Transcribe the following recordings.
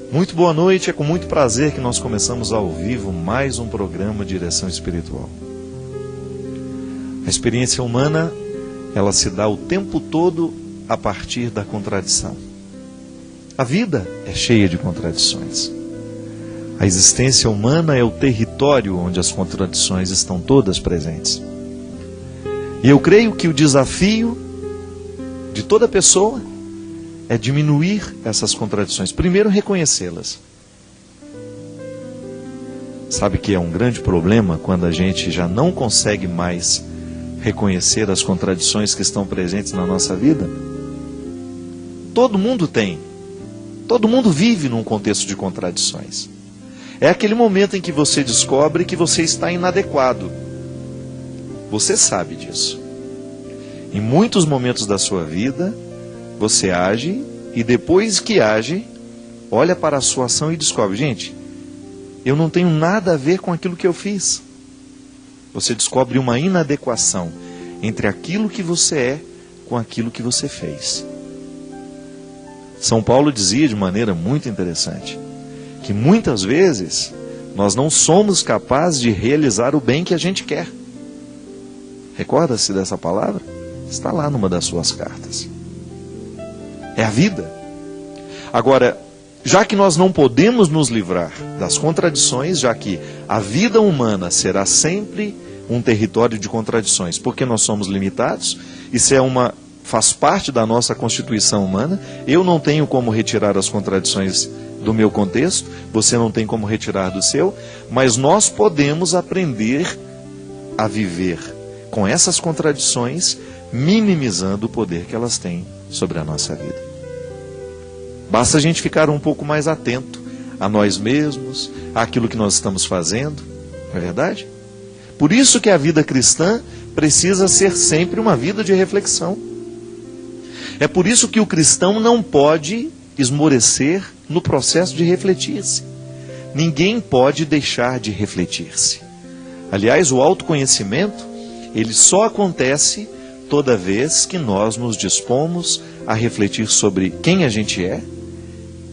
Muito boa noite, é com muito prazer que nós começamos ao vivo mais um programa Direção Espiritual. A experiência humana, ela se dá o tempo todo a partir da contradição. A vida é cheia de contradições. A existência humana é o território onde as contradições estão todas presentes. E eu creio que o desafio de toda pessoa é diminuir essas contradições. Primeiro, reconhecê-las. Sabe que é um grande problema quando a gente já não consegue mais reconhecer as contradições que estão presentes na nossa vida? Todo mundo tem. Todo mundo vive num contexto de contradições. É aquele momento em que você descobre que você está inadequado. Você sabe disso. Em muitos momentos da sua vida, você age e depois que age, olha para a sua ação e descobre, gente, eu não tenho nada a ver com aquilo que eu fiz. Você descobre uma inadequação entre aquilo que você é com aquilo que você fez. São Paulo dizia de maneira muito interessante que muitas vezes nós não somos capazes de realizar o bem que a gente quer. Recorda-se dessa palavra? Está lá numa das suas cartas. É a vida. Agora, já que nós não podemos nos livrar das contradições, já que a vida humana será sempre um território de contradições, porque nós somos limitados, isso faz parte da nossa constituição humana, eu não tenho como retirar as contradições do meu contexto, você não tem como retirar do seu, mas nós podemos aprender a viver com essas contradições, minimizando o poder que elas têm sobre a nossa vida. Basta a gente ficar um pouco mais atento a nós mesmos, àquilo que nós estamos fazendo, não é verdade? Por isso que a vida cristã precisa ser sempre uma vida de reflexão. É por isso que o cristão não pode esmorecer no processo de refletir-se. Ninguém pode deixar de refletir-se. Aliás, o autoconhecimento, ele só acontece toda vez que nós nos dispomos a refletir sobre quem a gente é,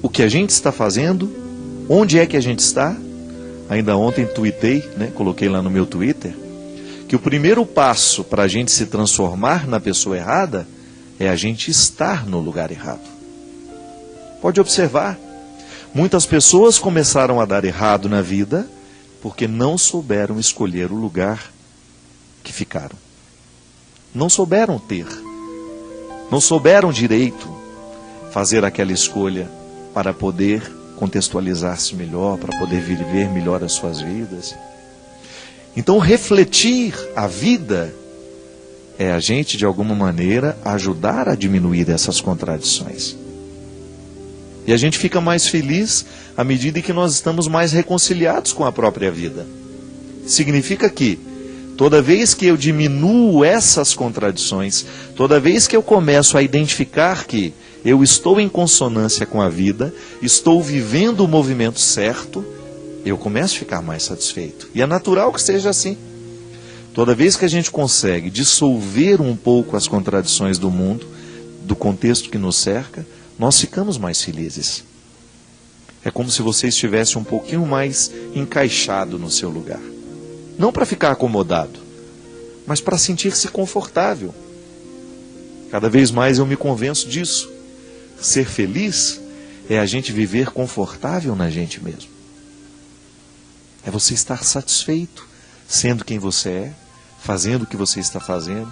o que a gente está fazendo, onde é que a gente está. Ainda ontem tuitei, coloquei lá no meu Twitter, que o primeiro passo para a gente se transformar na pessoa errada é a gente estar no lugar errado. Pode observar, muitas pessoas começaram a dar errado na vida porque não souberam escolher o lugar que ficaram. Não souberam ter, não souberam direito fazer aquela escolha para poder contextualizar-se melhor, para poder viver melhor as suas vidas. Então, refletir a vida é a gente, de alguma maneira, ajudar a diminuir essas contradições. E a gente fica mais feliz à medida que nós estamos mais reconciliados com a própria vida. Significa que toda vez que eu diminuo essas contradições, toda vez que eu começo a identificar que eu estou em consonância com a vida, estou vivendo o movimento certo, eu começo a ficar mais satisfeito. E é natural que seja assim. Toda vez que a gente consegue dissolver um pouco as contradições do mundo, do contexto que nos cerca, nós ficamos mais felizes. É como se você estivesse um pouquinho mais encaixado no seu lugar. Não para ficar acomodado, mas para sentir-se confortável. Cada vez mais eu me convenço disso. Ser feliz é a gente viver confortável na gente mesmo. É você estar satisfeito, sendo quem você é, fazendo o que você está fazendo,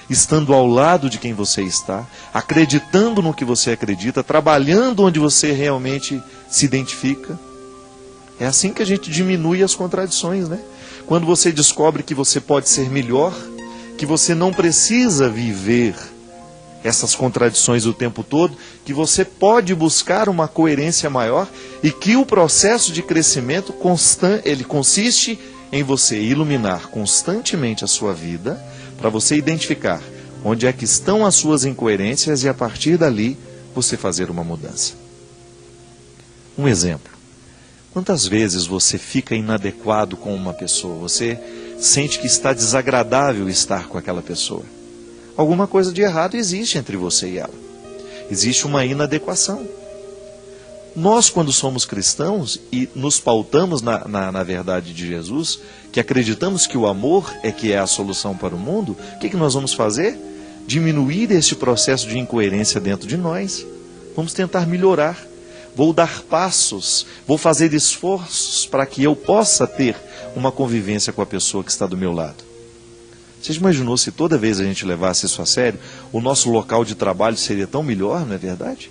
estando ao lado de quem você está, acreditando no que você acredita, trabalhando onde você realmente se identifica. É assim que a gente diminui as contradições, Quando você descobre que você pode ser melhor, que você não precisa viver essas contradições o tempo todo, que você pode buscar uma coerência maior e que o processo de crescimento constante, ele consiste em você iluminar constantemente a sua vida para você identificar onde é que estão as suas incoerências e a partir dali você fazer uma mudança. Um exemplo. Quantas vezes você fica inadequado com uma pessoa? Você sente que está desagradável estar com aquela pessoa? Alguma coisa de errado existe entre você e ela. Existe uma inadequação. Nós, quando somos cristãos e nos pautamos na verdade de Jesus, que acreditamos que o amor é que é a solução para o mundo, o que nós vamos fazer? Diminuir este processo de incoerência dentro de nós. Vamos tentar melhorar. Vou dar passos, vou fazer esforços para que eu possa ter uma convivência com a pessoa que está do meu lado. Você já imaginou se toda vez a gente levasse isso a sério, o nosso local de trabalho seria tão melhor, não é verdade?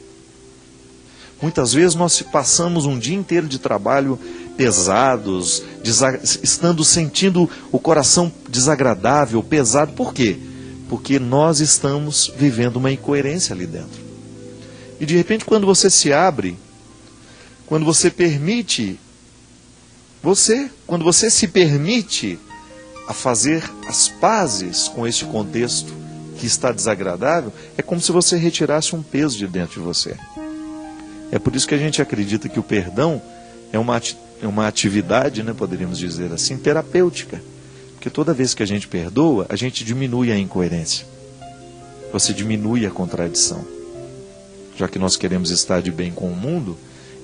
Muitas vezes nós passamos um dia inteiro de trabalho pesados, sentindo o coração desagradável, pesado. Por quê? Porque nós estamos vivendo uma incoerência ali dentro. E de repente, quando você se abre, quando você permite, quando você se permite a fazer as pazes com este contexto que está desagradável, é como se você retirasse um peso de dentro de você. É por isso que a gente acredita que o perdão é uma atividade, né, poderíamos dizer assim, terapêutica. Porque toda vez que a gente perdoa, a gente diminui a incoerência. Você diminui a contradição. Já que nós queremos estar de bem com o mundo,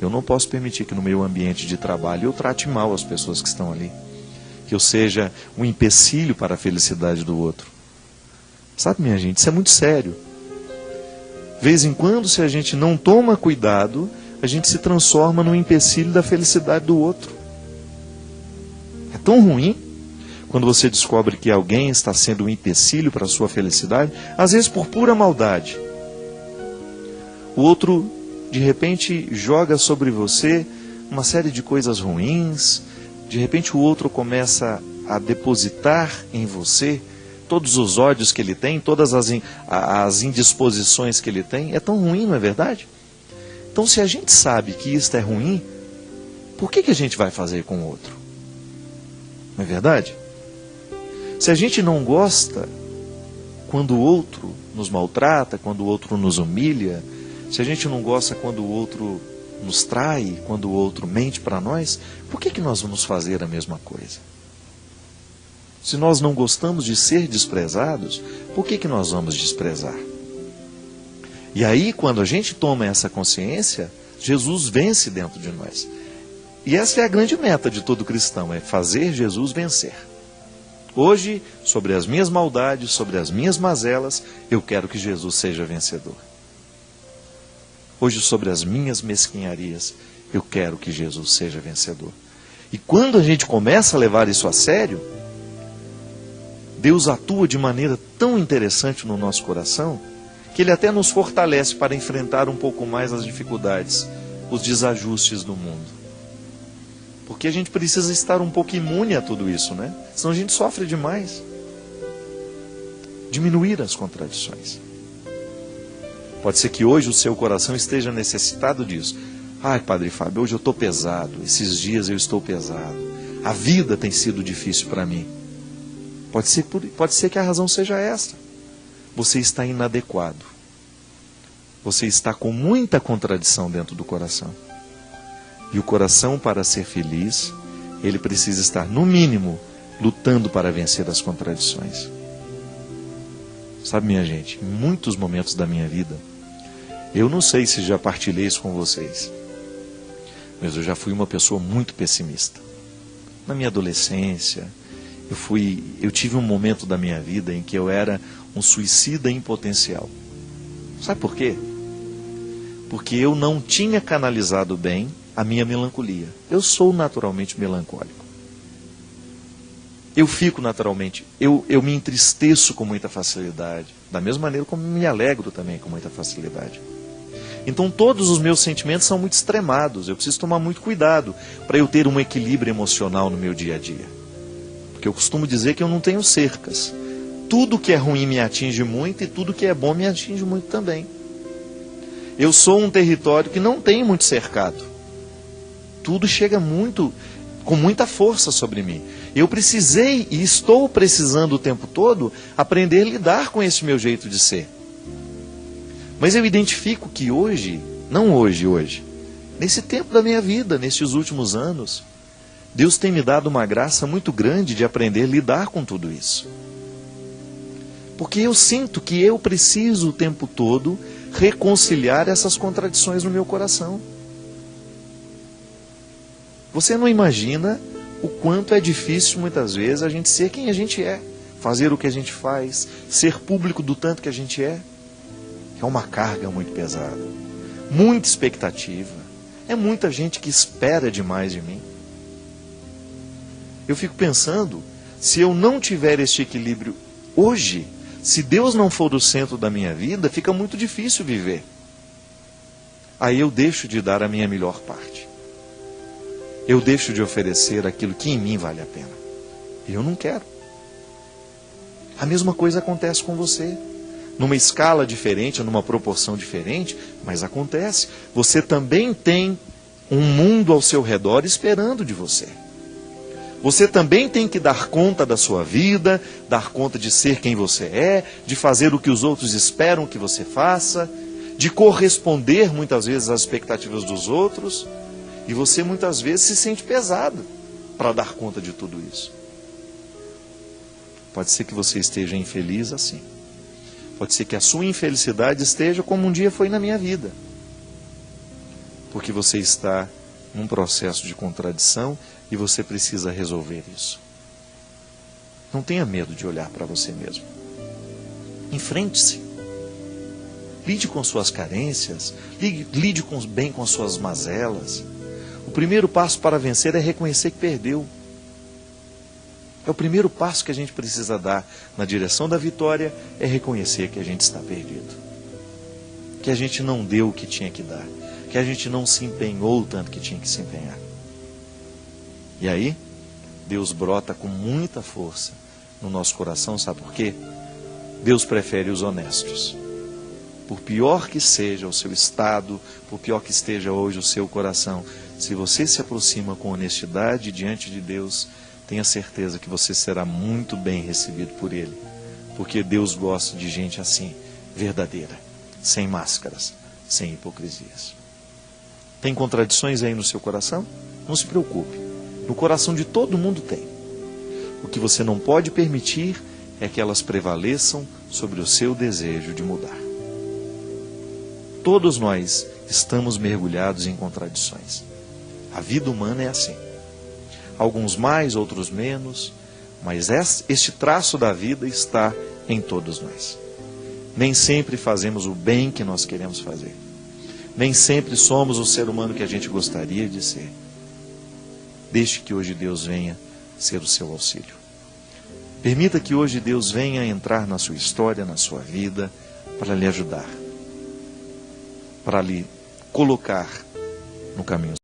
eu não posso permitir que no meu ambiente de trabalho eu trate mal as pessoas que estão ali. Que eu seja um empecilho para a felicidade do outro. Sabe, minha gente, isso é muito sério. De vez em quando, se a gente não toma cuidado, a gente se transforma num empecilho da felicidade do outro. É tão ruim quando você descobre que alguém está sendo um empecilho para a sua felicidade, às vezes por pura maldade. O outro, de repente, joga sobre você uma série de coisas ruins. De repente, o outro começa a depositar em você todos os ódios que ele tem, todas as indisposições que ele tem. É tão ruim, não é verdade? Então, se a gente sabe que isto é ruim, por que a gente vai fazer com o outro? Não é verdade? Se a gente não gosta quando o outro nos maltrata, quando o outro nos humilha, se a gente não gosta quando o outro nos trai, quando o outro mente para nós, por que nós vamos fazer a mesma coisa? Se nós não gostamos de ser desprezados, por que nós vamos desprezar? E aí, quando a gente toma essa consciência, Jesus vence dentro de nós. E essa é a grande meta de todo cristão, é fazer Jesus vencer. Hoje, sobre as minhas maldades, sobre as minhas mazelas, eu quero que Jesus seja vencedor. Hoje, sobre as minhas mesquinharias, eu quero que Jesus seja vencedor. E quando a gente começa a levar isso a sério, Deus atua de maneira tão interessante no nosso coração, que Ele até nos fortalece para enfrentar um pouco mais as dificuldades, os desajustes do mundo. Porque a gente precisa estar um pouco imune a tudo isso, né? Senão a gente sofre demais. Diminuir as contradições. Pode ser que hoje o seu coração esteja necessitado disso. Ai, Padre Fábio, hoje eu estou pesado, esses dias eu estou pesado. A vida tem sido difícil para mim. Pode ser que a razão seja essa. Você está inadequado. Você está com muita contradição dentro do coração. E o coração, para ser feliz, ele precisa estar, no mínimo, lutando para vencer as contradições. Sabe, minha gente, em muitos momentos da minha vida, eu não sei se já partilhei isso com vocês, mas eu já fui uma pessoa muito pessimista. Na minha adolescência, eu tive um momento da minha vida em que eu era um suicida em potencial. Sabe por quê? Porque eu não tinha canalizado bem a minha melancolia. Eu sou naturalmente melancólico. Eu fico naturalmente, eu me entristeço com muita facilidade, da mesma maneira como me alegro também com muita facilidade. Então todos os meus sentimentos são muito extremados, eu preciso tomar muito cuidado para eu ter um equilíbrio emocional no meu dia a dia. Porque eu costumo dizer que eu não tenho cercas. Tudo que é ruim me atinge muito e tudo que é bom me atinge muito também. Eu sou um território que não tem muito cercado. Tudo chega com muita força sobre mim. Eu precisei e estou precisando o tempo todo aprender a lidar com esse meu jeito de ser. Mas eu identifico que hoje, nesse tempo da minha vida, nesses últimos anos, Deus tem me dado uma graça muito grande de aprender a lidar com tudo isso. Porque eu sinto que eu preciso o tempo todo reconciliar essas contradições no meu coração. Você não imagina o quanto é difícil muitas vezes a gente ser quem a gente é, fazer o que a gente faz, ser público do tanto que a gente é. É uma carga muito pesada, muita expectativa, é muita gente que espera demais de mim. Eu fico pensando, se eu não tiver este equilíbrio hoje, se Deus não for o centro da minha vida, fica muito difícil viver. Aí eu deixo de dar a minha melhor parte. Eu deixo de oferecer aquilo que em mim vale a pena. E eu não quero. A mesma coisa acontece com você. Numa escala diferente, numa proporção diferente, mas acontece. Você também tem um mundo ao seu redor esperando de você. Você também tem que dar conta da sua vida, dar conta de ser quem você é, de fazer o que os outros esperam que você faça, de corresponder muitas vezes às expectativas dos outros, e você muitas vezes se sente pesado para dar conta de tudo isso. Pode ser que você esteja infeliz assim. Pode ser que a sua infelicidade esteja como um dia foi na minha vida. Porque você está num processo de contradição e você precisa resolver isso. Não tenha medo de olhar para você mesmo. Enfrente-se. Lide com suas carências, lide bem com suas mazelas. O primeiro passo para vencer é reconhecer que perdeu. É o primeiro passo que a gente precisa dar na direção da vitória, é reconhecer que a gente está perdido. Que a gente não deu o que tinha que dar. Que a gente não se empenhou o tanto que tinha que se empenhar. E aí, Deus brota com muita força no nosso coração, sabe por quê? Deus prefere os honestos. Por pior que seja o seu estado, por pior que esteja hoje o seu coração, se você se aproxima com honestidade diante de Deus, tenha certeza que você será muito bem recebido por Ele. Porque Deus gosta de gente assim, verdadeira, sem máscaras, sem hipocrisias. Tem contradições aí no seu coração? Não se preocupe. No coração de todo mundo tem. O que você não pode permitir é que elas prevaleçam sobre o seu desejo de mudar. Todos nós estamos mergulhados em contradições. A vida humana é assim. Alguns mais, outros menos, mas este traço da vida está em todos nós. Nem sempre fazemos o bem que nós queremos fazer. Nem sempre somos o ser humano que a gente gostaria de ser. Deixe que hoje Deus venha ser o seu auxílio. Permita que hoje Deus venha entrar na sua história, na sua vida, para lhe ajudar, para lhe colocar no caminho.